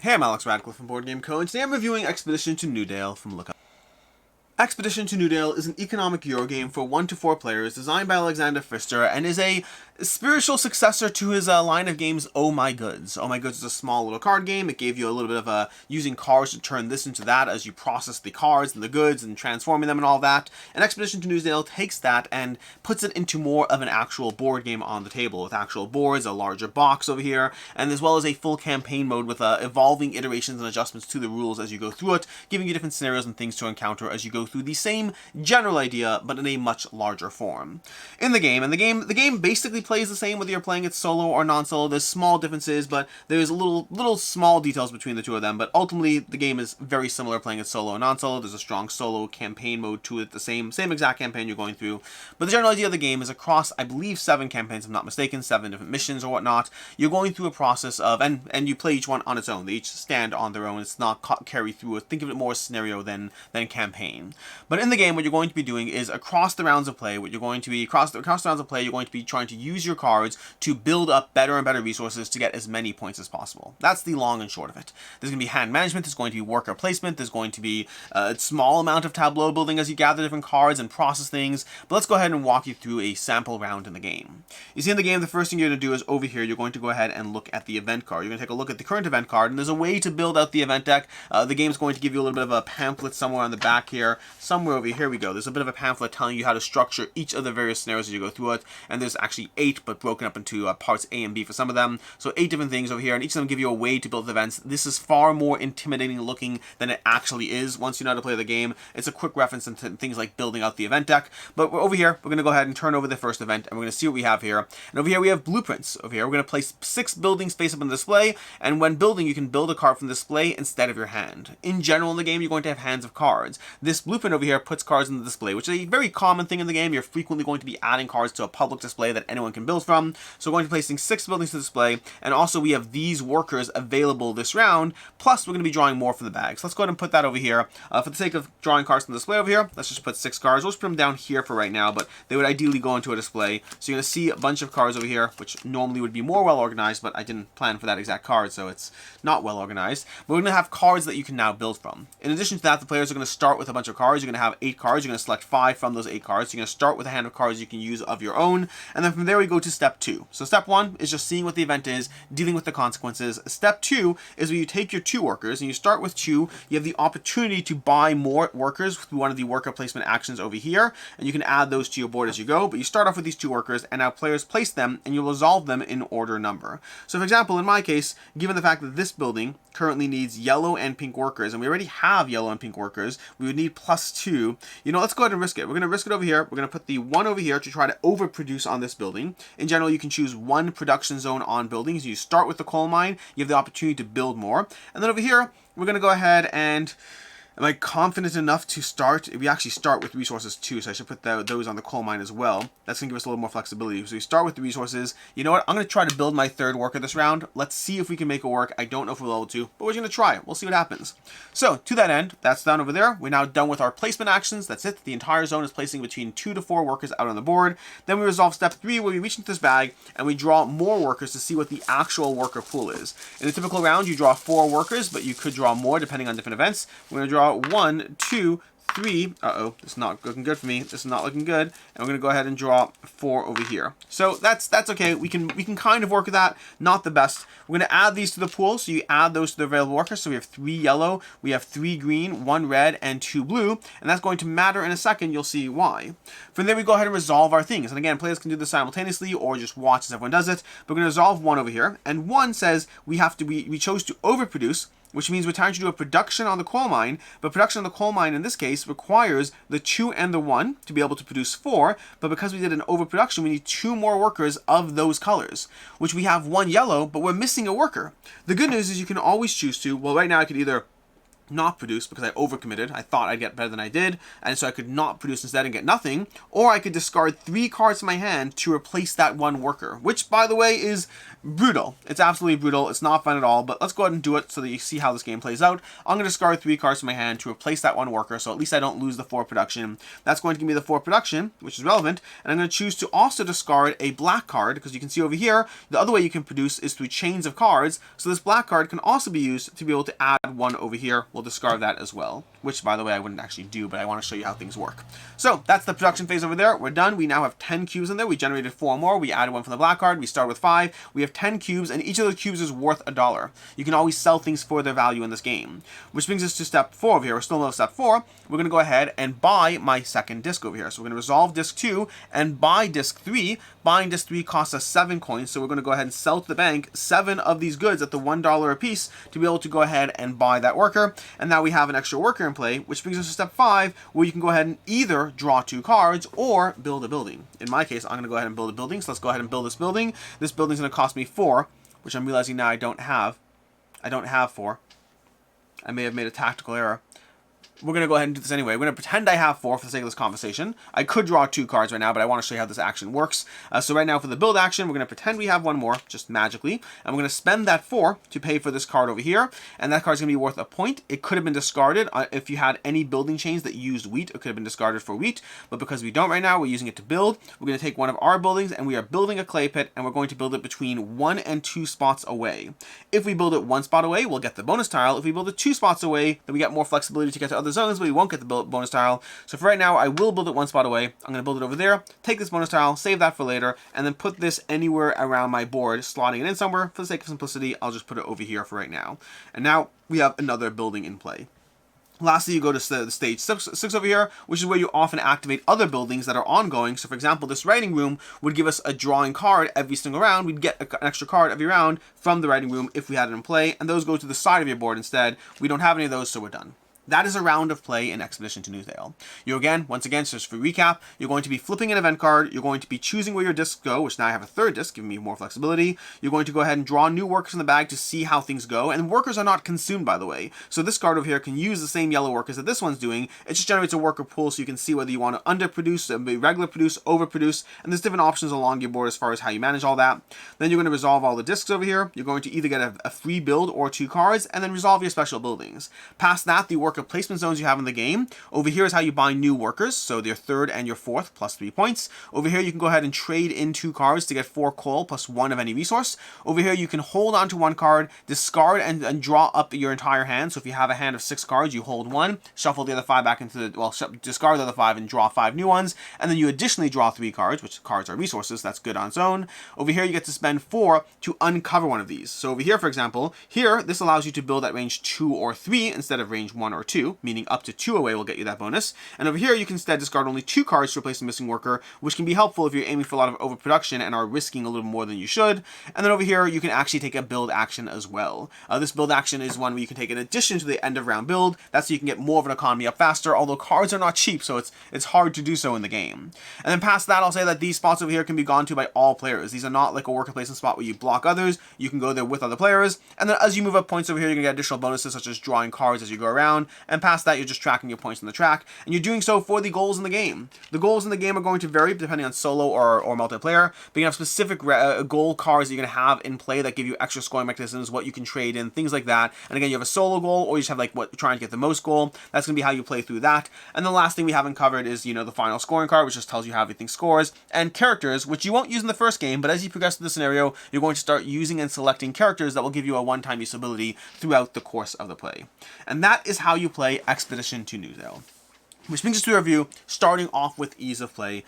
Hey, I'm Alex Radcliffe from Board Game Co. and today I'm reviewing Expedition to Newdale from Lookout. Expedition to Newdale is an economic Eurogame for 1 to 4 players designed by Alexander Pfister and is a spiritual successor to his line of games Oh My Goods. Oh My Goods is a small little card game. It gave you a little bit of using cards to turn this into that as you process the cards and the goods and transforming them and all that. And Expedition to Newdale takes that and puts it into more of an actual board game on the table with actual boards, a larger box over here, and as well as a full campaign mode with evolving iterations and adjustments to the rules as you go through it, giving you different scenarios and things to encounter as you go through the same general idea, but in a much larger form. In the game, the game basically plays the same whether you're playing it solo or non-solo. There's small differences, but there's little small details between the two of them. But ultimately, the game is very similar playing it solo or non-solo. There's a strong solo campaign mode to it, the same exact campaign you're going through. But the general idea of the game is across, I believe, 7 campaigns, if I'm not mistaken, 7 different missions or whatnot. You're going through a process of, and you play each one on its own. They each stand on their own. It's not carry through. Think of it more as scenario than campaign. But in the game, what you're going to be doing is across the rounds of play, you're going to be trying to use your cards to build up better and better resources to get as many points as possible. That's the long and short of it. There's going to be hand management, there's going to be worker placement, there's going to be a small amount of tableau building as you gather different cards and process things. But let's go ahead and walk you through a sample round in the game. You see in the game, the first thing you're going to do is over here, you're going to go ahead and look at the event card. You're going to take a look at the current event card, and there's a way to build out the event deck. The game's going to give you a little bit of a pamphlet somewhere on the back here, somewhere over here we go. There's a bit of a pamphlet telling you how to structure each of the various scenarios as you go through it, and there's actually 8, but broken up into parts A and B for some of them. So 8 different things over here, and each of them give you a way to build the events. This is far more intimidating looking than it actually is once you know how to play the game. It's a quick reference into things like building out the event deck. But over here, we're going to go ahead and turn over the first event, and we're going to see what we have here. And over here, we have blueprints. Over here, we're going to place 6 buildings face up on the display, and when building, you can build a card from the display instead of your hand. In general, in the game, you're going to have hands of cards. This blueprint over here puts cards in the display, which is a very common thing in the game. You're frequently going to be adding cards to a public display that anyone can build from. So we're going to be placing 6 buildings to display, and also we have these workers available this round, plus we're going to be drawing more from the bag. So let's go ahead and put that over here. For the sake of drawing cards from the display over here, let's just put 6 cards. We'll just put them down here for right now, but they would ideally go into a display. So you're going to see a bunch of cards over here, which normally would be more well organized, but I didn't plan for that exact card, so it's not well organized. But we're going to have cards that you can now build from. In addition to that, the players are going to start with a bunch of cards. You're going to have 8 cards. You're going to select 5 from those 8 cards. So you're going to start with a hand of cards you can use of your own, and then from there we go to step 2. So step 1 is just seeing what the event is, dealing with the consequences. Step 2 is where you take your 2 workers, and you start with 2. You have the opportunity to buy more workers through one of the worker placement actions over here, and you can add those to your board as you go, but you start off with these 2 workers, and now players place them, and you'll resolve them in order number. So for example, in my case, given the fact that this building currently needs yellow and pink workers, and we already have yellow and pink workers, we would need +2. You know, let's go ahead and risk it. We're going to risk it over here. We're going to put the 1 over here to try to overproduce on this building. In general, you can choose 1 production zone on buildings. You start with the coal mine, you have the opportunity to build more. And then over here, we're going to go ahead and... Am I confident enough to start? We actually start with resources too, so I should put those on the coal mine as well. That's going to give us a little more flexibility. So we start with the resources. You know what? I'm going to try to build my 3rd worker this round. Let's see if we can make it work. I don't know if we'll be able to, but we're going to try it. We'll see what happens. So to that end, that's done over there. We're now done with our placement actions. That's it. The entire zone is placing between 2 to 4 workers out on the board. Then we resolve step 3, where we reach into this bag and we draw more workers to see what the actual worker pool is. In a typical round, you draw 4 workers, but you could draw more depending on different events. We're going to draw 1, 2, 3. Uh-oh, this is not looking good for me. This is not looking good. And we're going to go ahead and draw 4 over here. So that's okay. We can kind of work with that. Not the best. We're going to add these to the pool. So you add those to the available workers. So we have 3 yellow, we have 3 green, 1 red, and 2 blue. And that's going to matter in a second. You'll see why. From there, we go ahead and resolve our things. And again, players can do this simultaneously or just watch as everyone does it. But we're going to resolve 1 over here. And 1 says we chose to overproduce, which means we're trying to do a production on the coal mine, but production on the coal mine in this case requires the 2 and the 1 to be able to produce 4, but because we did an overproduction, we need 2 more workers of those colors, which we have 1 yellow, but we're missing a worker. The good news is you can always choose to, well, right now I could either not produce because I overcommitted. I thought I'd get better than I did, and so I could not produce instead and get nothing, or I could discard 3 cards from my hand to replace that 1 worker, which, by the way, is brutal. It's absolutely brutal. It's not fun at all, but let's go ahead and do it so that you see how this game plays out. I'm going to discard 3 cards from my hand to replace that 1 worker, so at least I don't lose the 4 production. That's going to give me the 4 production, which is relevant, and I'm going to choose to also discard a black card, because you can see over here, the other way you can produce is through chains of cards, so this black card can also be used to be able to add 1 over here. We'll discard that as well, which, by the way, I wouldn't actually do, but I want to show you how things work. So, that's the production phase over there. We're done. We now have 10 cubes in there. We generated 4 more. We added 1 from the black card. We start with 5. We have 10 cubes, and each of those cubes is worth $1. You can always sell things for their value in this game. Which brings us to step 4 over here. We're still in step 4. We're going to go ahead and buy my second disc over here. So we're going to resolve disc 2 and buy disc 3. Buying disc 3 costs us 7 coins, so we're going to go ahead and sell to the bank 7 of these goods at the $1 a piece to be able to go ahead and buy that worker. And now we have an extra worker in play, which brings us to step 5, where you can go ahead and either draw 2 cards or build a building. In my case, I'm going to go ahead and build a building, so let's go ahead and build this building. This building's going to cost me 4, which I'm realizing now I don't have 4. I may have made a tactical error. We're going to go ahead and do this anyway. We're going to pretend I have 4 for the sake of this conversation. I could draw 2 cards right now, but I want to show you how this action works. So right now for the build action, we're going to pretend we have 1 more, just magically. And we're going to spend that 4 to pay for this card over here. And that card's going to be worth a point. It could have been discarded if you had any building chains that used wheat. It could have been discarded for wheat. But because we don't right now, we're using it to build. We're going to take one of our buildings, and we are building a clay pit, and we're going to build it between 1 and 2 spots away. If we build it 1 spot away, we'll get the bonus tile. If we build it 2 spots away, then we get more flexibility to get to other zones, but we won't get the bonus tile. So for right now, I will build it 1 spot away. I'm going to build it over there, take this bonus tile, save that for later, and then put this anywhere around my board, slotting it in somewhere. For the sake of simplicity, I'll just put it over here for right now. And now we have another building in play. Lastly, you go to the stage 6 over here, which is where you often activate other buildings that are ongoing. So for example, this writing room would give us a drawing card every single round. We'd get an extra card every round from the writing room if we had it in play, and those go to the side of your board instead. We don't have any of those, so we're done. That is a round of play in Expedition to Newdale. Once again, just for recap, you're going to be flipping an event card, you're going to be choosing where your discs go, which now I have a 3rd disc, giving me more flexibility. You're going to go ahead and draw new workers in the bag to see how things go, and workers are not consumed, by the way. So this card over here can use the same yellow workers that this one's doing. It just generates a worker pool so you can see whether you want to underproduce, regular produce, overproduce, and there's different options along your board as far as how you manage all that. Then you're going to resolve all the discs over here. You're going to either get a free build or 2 cards, and then resolve your special buildings. Past that, the worker placement zones you have in the game. Over here is how you buy new workers, so your 3rd and your 4th plus 3 points. Over here you can go ahead and trade in 2 cards to get 4 coal plus 1 of any resource. Over here you can hold on to 1 card, discard and draw up your entire hand. So if you have a hand of 6 cards, you hold 1, shuffle the other 5 back into the, well, discard the other 5 and draw 5 new ones, and then you additionally draw 3 cards, which cards are resources. That's good on its own. Over here you get to spend 4 to uncover one of these. So over here, for example, this allows you to build at range 2 or 3 instead of range 1 or 2, meaning up to 2 away will get you that bonus. And over here you can instead discard only 2 cards to replace a missing worker, which can be helpful if you're aiming for a lot of overproduction and are risking a little more than you should. And then over here you can actually take a build action as well. This build action is one where you can take an addition to the end of round build. That's so you can get more of an economy up faster, although cards are not cheap, so it's hard to do so in the game. And then past that, I'll say that these spots over here can be gone to by all players. These are not like a worker placement spot where you block others. You can go there with other players. And then as you move up points over here, you can get additional bonuses such as drawing cards as you go around. And past that, you're just tracking your points on the track, and you're doing so for the goals in the game. The goals in the game are going to vary depending on solo or multiplayer, but you have specific goal cards that you're going to have in play that give you extra scoring mechanisms, what you can trade in, things like that. And again, you have a solo goal, or you just have like trying to get the most goal. That's going to be how you play through that. And the last thing we haven't covered is, the final scoring card, which just tells you how everything scores, and characters, which you won't use in the first game, but as you progress through the scenario, you're going to start using and selecting characters that will give you a one-time use ability throughout the course of the play. And that is how you play Expedition to Newdale. Which brings us to a review, starting off with ease of play.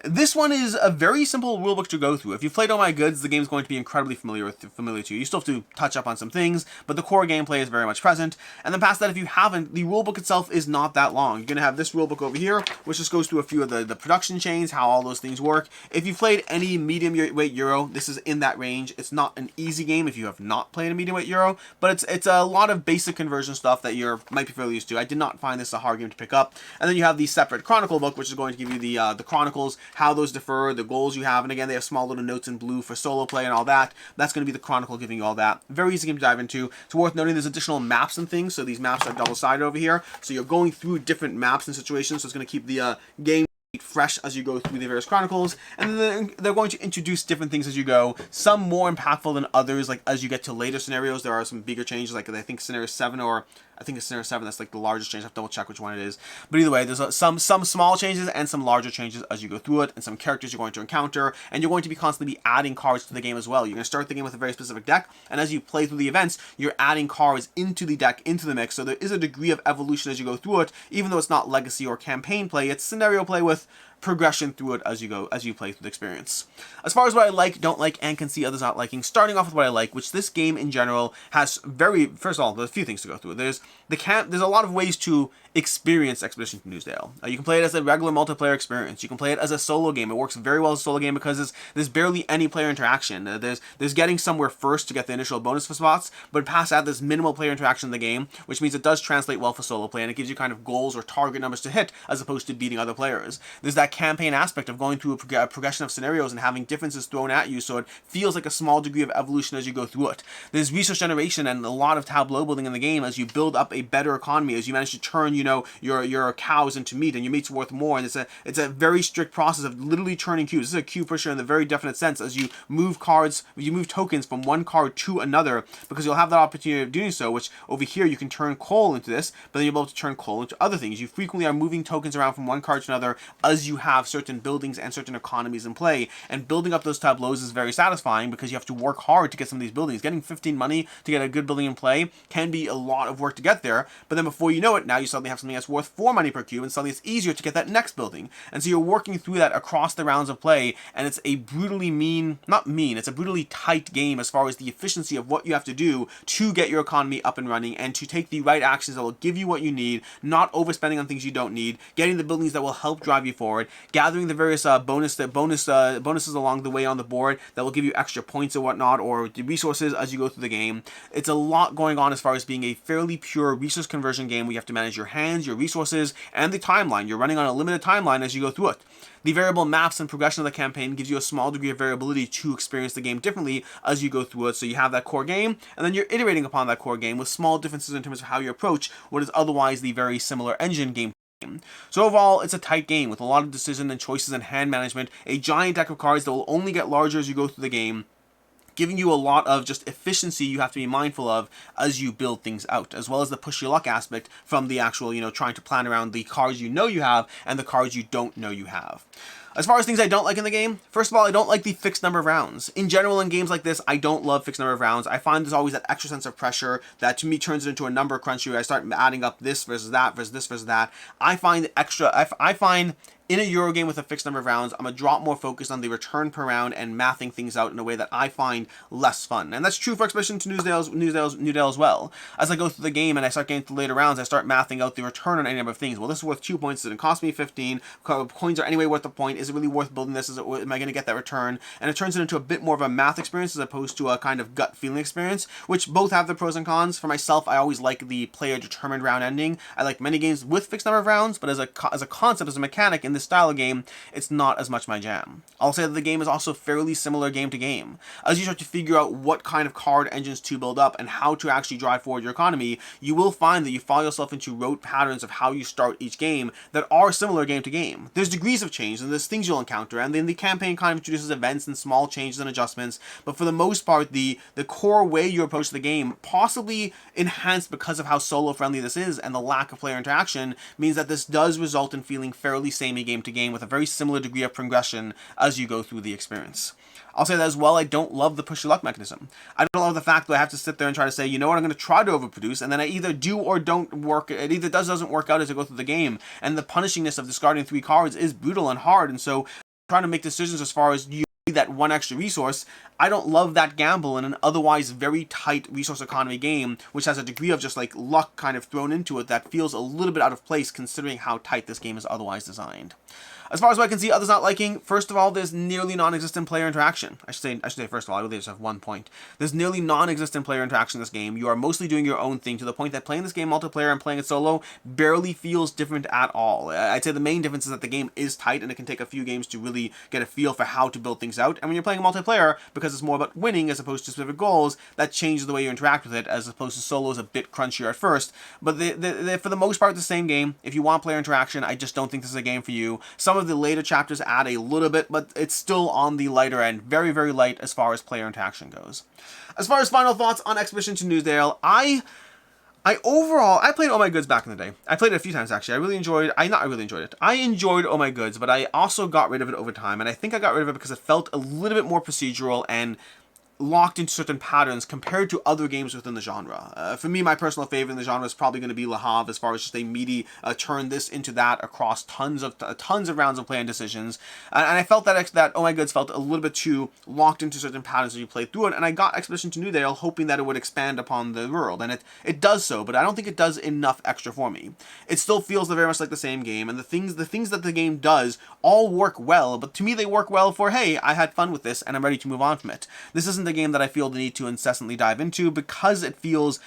This one is a very simple rulebook to go through. If you've played All My Goods, the game's going to be incredibly familiar to you. You still have to touch up on some things, but the core gameplay is very much present. And then past that, if you haven't, the rulebook itself is not that long. You're going to have this rulebook over here, which just goes through a few of the production chains, how all those things work. If you've played any medium weight Euro, this is in that range. It's not an easy game if you have not played a medium weight Euro, but it's a lot of basic conversion stuff that you might be fairly used to. I did not find this a hard game to pick up. And then you have the separate Chronicle book, which is going to give you the Chronicles, how those differ, the goals you have, and again, they have small little notes in blue for solo play and all that. That's going to be the Chronicle giving you all that. Very easy game to dive into. It's worth noting there's additional maps and things, so these maps are double-sided over here, so you're going through different maps and situations, so it's going to keep the game fresh as you go through the various chronicles, and then they're going to introduce different things as you go, some more impactful than others. Like as you get to later scenarios, there are some bigger changes, like I think scenario 7, or I think it's scenario 7 that's like the largest change. I have to double check which one it is, but either way, there's some small changes and some larger changes as you go through it, and some characters you're going to encounter, and you're going to be constantly adding cards to the game as well. You're going to start the game with a very specific deck, and as you play through the events, you're adding cards into the deck, into the mix, so there is a degree of evolution as you go through it, even though it's not legacy or campaign play, it's scenario play with progression through it as you play through the experience. As far as what I like, don't like, and can see others not liking, starting off with what I like, which this game in general has first of all, there's a few things to go through. There's a lot of ways to experience Expedition to Newdale. You can play it as a regular multiplayer experience. You can play it as a solo game. It works very well as a solo game because there's barely any player interaction. There's getting somewhere first to get the initial bonus for spots, but past that, there's minimal player interaction in the game, which means it does translate well for solo play, and it gives you kind of goals or target numbers to hit as opposed to beating other players. There's that campaign aspect of going through a progression of scenarios and having differences thrown at you, so it feels like a small degree of evolution as you go through it. There's resource generation and a lot of tableau building in the game as you build up a better economy, as you manage to turn, your cows into meat, and your meat's worth more, and it's a very strict process of literally turning cubes. This is a cube pusher in the very definite sense, as you move tokens from one card to another, because you'll have that opportunity of doing so, which over here you can turn coal into this, but then you'll be able to turn coal into other things. You frequently are moving tokens around from one card to another as you have certain buildings and certain economies in play, and building up those tableaus is very satisfying because you have to work hard to get some of these buildings. Getting 15 money to get a good building in play can be a lot of work to get there, but then before you know it, now you suddenly have something that's worth 4 money per cube, and suddenly it's easier to get that next building. And so you're working through that across the rounds of play, and it's a brutally it's a brutally tight game as far as the efficiency of what you have to do to get your economy up and running, and to take the right actions that will give you what you need, not overspending on things you don't need, getting the buildings that will help drive you forward, gathering the various bonuses along the way on the board that will give you extra points or whatnot, or resources as you go through the game. It's a lot going on as far as being a fairly pure resource conversion game where you have to manage your hands, your resources, and the timeline. You're running on a limited timeline as you go through it. The variable maps and progression of the campaign gives you a small degree of variability to experience the game differently as you go through it. So you have that core game, and then you're iterating upon that core game with small differences in terms of how you approach what is otherwise the very similar engine game. So overall, it's a tight game with a lot of decision and choices and hand management, a giant deck of cards that will only get larger as you go through the game, giving you a lot of just efficiency you have to be mindful of as you build things out, as well as the push your luck aspect from the actual, trying to plan around the cards you have and the cards you don't know you have. As far as things I don't like in the game, first of all, I don't like the fixed number of rounds. In general, in games like this, I don't love fixed number of rounds. I find there's always that extra sense of pressure that to me turns it into a number crunch where I start adding up this versus that versus this versus that. I find in a Euro game with a fixed number of rounds, I'm a lot more focused on the return per round and mathing things out in a way that I find less fun. And that's true for Expedition to Newdale as well. As I go through the game and I start getting to later rounds, I start mathing out the return on any number of things. Well, this is worth 2 points. It didn't cost me 15. Coins are anyway worth a point. Is it really worth building this? Am I going to get that return? And it turns it into a bit more of a math experience as opposed to a kind of gut feeling experience, which both have their pros and cons. For myself, I always like the player-determined round ending. I like many games with fixed number of rounds, but as a concept, as a mechanic in this style of game, it's not as much my jam. I'll say that the game is also fairly similar game to game. As you start to figure out what kind of card engines to build up and how to actually drive forward your economy, you will find that you follow yourself into rote patterns of how you start each game that are similar game to game. There's degrees of change, and there's things you'll encounter, and then the campaign kind of introduces events and small changes and adjustments, but for the most part, the core way you approach the game, possibly enhanced because of how solo-friendly this is and the lack of player interaction, means that this does result in feeling fairly samey game to game with a very similar degree of progression as you go through the experience. I'll say that as well, I don't love the push your luck mechanism. I don't love the fact that I have to sit there and try to say, you know what, I'm going to try to overproduce, and then I either do or don't work, it either doesn't work out as I go through the game, and the punishingness of discarding 3 cards is brutal and hard, and so trying to make decisions as far as you need that one extra resource, I don't love that gamble in an otherwise very tight resource economy game, which has a degree of just like luck kind of thrown into it that feels a little bit out of place considering how tight this game is otherwise designed. As far as what I can see others not liking, first of all, there's nearly non-existent player interaction. I should say first of all, I really just have 1 point. There's nearly non-existent player interaction in this game. You are mostly doing your own thing to the point that playing this game multiplayer and playing it solo barely feels different at all. I'd say the main difference is that the game is tight and it can take a few games to really get a feel for how to build things out. And when you're playing multiplayer, because it's more about winning as opposed to specific goals, that changes the way you interact with it, as opposed to solo is a bit crunchier at first. But they're for the most part the same game. If you want player interaction, I just don't think this is a game for you. Some of of the later chapters add a little bit, but it's still on the lighter end. Very, very light as far as player interaction goes. As far as final thoughts on Expedition to Newdale, I played Oh My Goods back in the day. I played it a few times, actually. I enjoyed Oh My Goods, but I also got rid of it over time, and I think I got rid of it because it felt a little bit more procedural and locked into certain patterns compared to other games within the genre. For me, my personal favorite in the genre is probably going to be Le Havre, as far as just a meaty turn this into that across tons of rounds of play and decisions. And I felt that Oh My Goods felt a little bit too locked into certain patterns as you played through it. And I got Expedition to Newdale hoping that it would expand upon the world, and it does so, but I don't think it does enough extra for me. It still feels very much like the same game, and the things that the game does all work well. But to me, they work well for, hey, I had fun with this, and I'm ready to move on from it. This isn't the game that I feel the need to incessantly dive into, because it feels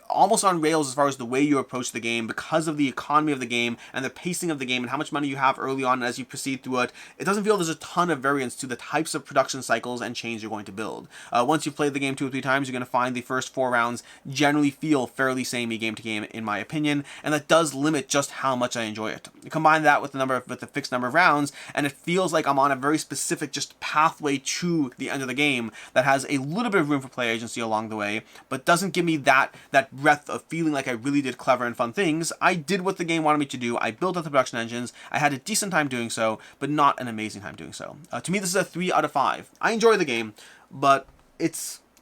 almost on rails as far as the way you approach the game, because of the economy of the game and the pacing of the game and how much money you have early on as you proceed through it. It doesn't feel there's a ton of variance to the types of production cycles and chains you're going to build. Once you've played the game 2 or 3 times, you're going to find the first 4 rounds generally feel fairly samey game to game, in my opinion, and that does limit just how much I enjoy it. Combine that with the fixed number of rounds, and it feels like I'm on a very specific just pathway to the end of the game that has a little bit of room for play agency along the way, but doesn't give me that breadth of feeling like I really did clever and fun things. I did what the game wanted me to do. I built up the production engines. I had a decent time doing so, but not an amazing time doing so. To me, this is a 3 out of 5. I enjoy the game, but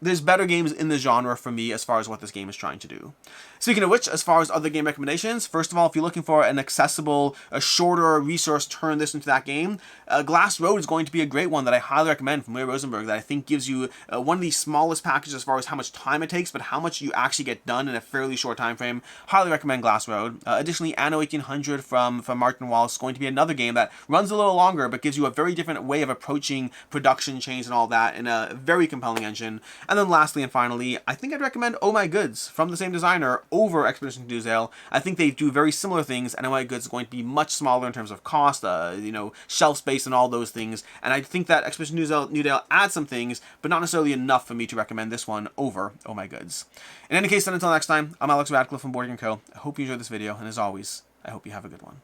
there's better games in the genre for me as far as what this game is trying to do. Speaking of which, as far as other game recommendations, first of all, if you're looking for an accessible, a shorter resource, turn this into that game, Glass Road is going to be a great one that I highly recommend from Ray Rosenberg, that I think gives you one of the smallest packages as far as how much time it takes, but how much you actually get done in a fairly short time frame. Highly recommend Glass Road. Additionally, Anno 1800 from Martin Wallace is going to be another game that runs a little longer, but gives you a very different way of approaching production chains and all that in a very compelling engine. And then lastly and finally, I think I'd recommend Oh My Goods from the same designer over Expedition to Newdale. I think they do very similar things, and Oh My Goods is going to be much smaller in terms of cost, shelf space and all those things, and I think that Expedition Newdale adds some things, but not necessarily enough for me to recommend this one over Oh My Goods. In any case, then until next time, I'm Alex Radcliffe from Board Game Co. I hope you enjoyed this video, and as always, I hope you have a good one.